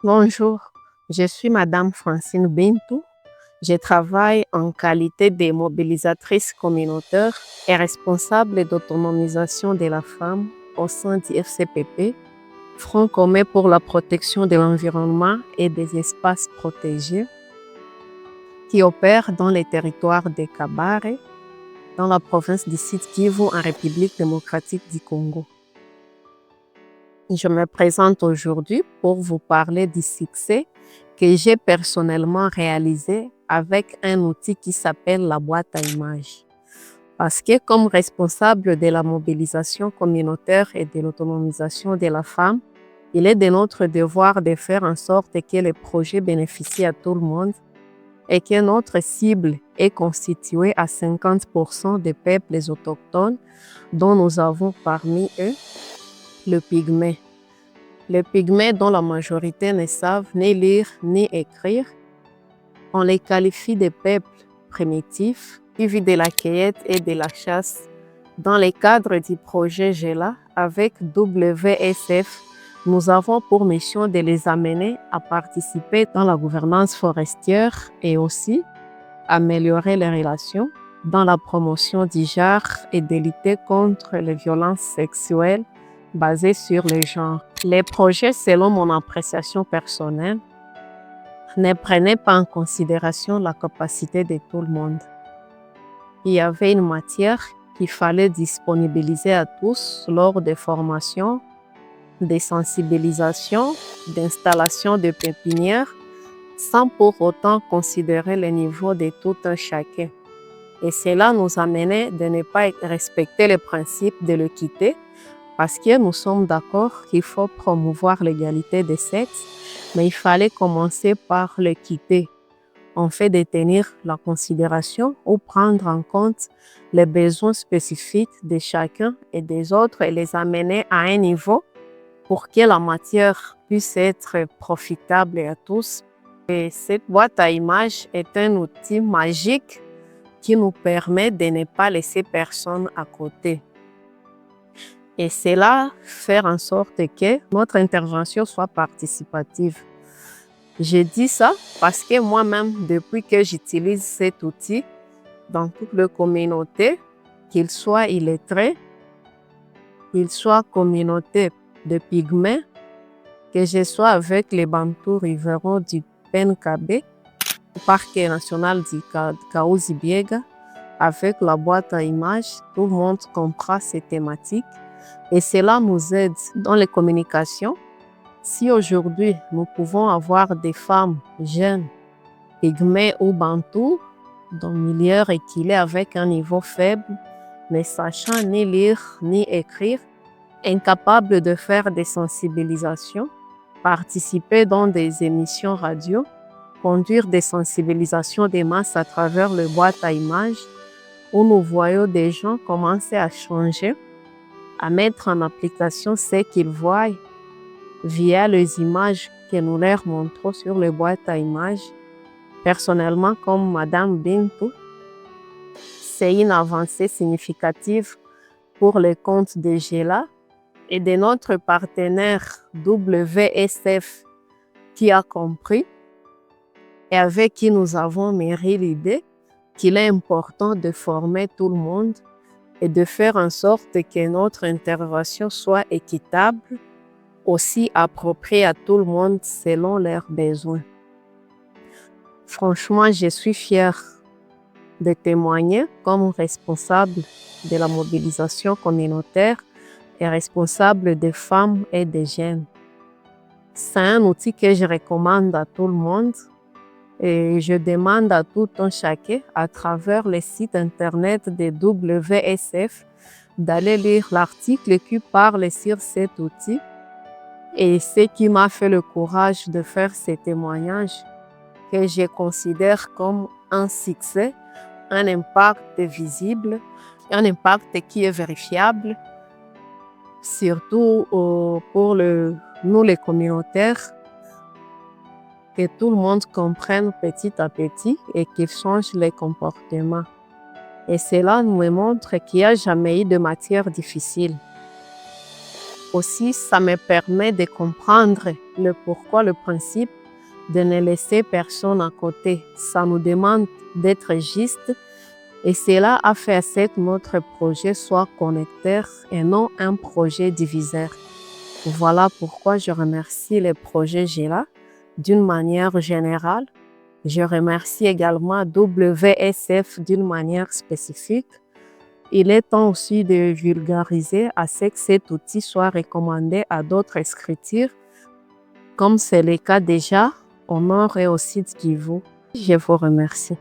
Bonjour, je suis Madame Francine Bintou. Je travaille en qualité de mobilisatrice communautaire et responsable d'autonomisation de la femme au sein du FCPP, Front commun pour la protection de l'environnement et des espaces protégés, qui opère dans les territoires de Kabare, dans la province du Sud Kivu, en République démocratique du Congo. Je me présente aujourd'hui pour vous parler du succès que j'ai personnellement réalisé avec un outil qui s'appelle la boîte à images. Parce que comme responsable de la mobilisation communautaire et de l'autonomisation de la femme, il est de notre devoir de faire en sorte que les projets bénéficient à tout le monde et que notre cible est constituée à 50% des peuples autochtones dont nous avons parmi eux le pygmée. Les pygmées dont la majorité ne savent ni lire ni écrire, on les qualifie de peuples primitifs qui vivent de la cueillette et de la chasse. Dans le cadre du projet GELA avec WSF, nous avons pour mission de les amener à participer dans la gouvernance forestière et aussi améliorer les relations dans la promotion du genre et de lutter contre les violences sexuelles basées sur le genre. Les projets, selon mon appréciation personnelle, ne prenaient pas en considération la capacité de tout le monde. Il y avait une matière qu'il fallait disponibiliser à tous lors des formations, des sensibilisations, d'installation de pépinières, sans pour autant considérer le niveau de tout un chacun. Et cela nous amenait de ne pas respecter les principes de l'équité, parce que nous sommes d'accord qu'il faut promouvoir l'égalité des sexes, mais il fallait commencer par l'équité, en fait de tenir la considération ou prendre en compte les besoins spécifiques de chacun et des autres et les amener à un niveau pour que la matière puisse être profitable à tous. Et cette boîte à images est un outil magique qui nous permet de ne pas laisser personne à côté. Et c'est là faire en sorte que notre intervention soit participative. Je dis ça parce que moi-même, depuis que j'utilise cet outil dans toute la communauté, qu'il soit illettré, qu'il soit communauté de pygmées, que je sois avec les Bantous riverains du Penkabe, au parc national du Kaouzi-Biega, avec la boîte à images, tout le monde comprend ces thématiques. Et cela nous aide dans les communications. Si aujourd'hui, nous pouvons avoir des femmes jeunes, pygmées ou bantous, dans le milieu reculé avec un niveau faible, ne sachant ni lire ni écrire, incapables de faire des sensibilisations, participer dans des émissions radio, conduire des sensibilisations des masses à travers les boîtes à images, où nous voyons des gens commencer à changer, à mettre en application ce qu'ils voient via les images que nous leur montrons sur les boîtes à images. Personnellement, comme Madame Bintou, c'est une avancée significative pour le compte de GELA et de notre partenaire WSF qui a compris et avec qui nous avons mûri l'idée qu'il est important de former tout le monde et de faire en sorte que notre intervention soit équitable, aussi appropriée à tout le monde selon leurs besoins. Franchement, je suis fière de témoigner comme responsable de la mobilisation communautaire et responsable des femmes et des jeunes. C'est un outil que je recommande à tout le monde et je demande à tout un chacun à travers le site internet de WSF d'aller lire l'article qui parle sur cet outil et ce qui m'a fait le courage de faire ces témoignages que je considère comme un succès, un impact visible, un impact qui est vérifiable, surtout pour nous les communautaires, que tout le monde comprenne petit à petit et qu'il change les comportements. Et cela nous montre qu'il n'y a jamais eu de matière difficile. Aussi, ça me permet de comprendre le pourquoi, le principe de ne laisser personne à côté. Ça nous demande d'être juste et cela a fait que notre projet soit connecteur et non un projet diviseur. Voilà pourquoi je remercie le projet GELA d'une manière générale. Je remercie également WSF d'une manière spécifique. Il est temps aussi de vulgariser à ce que cet outil soit recommandé à d'autres écritures, comme c'est le cas déjà au Nord et au Sud Kivu. Je vous remercie.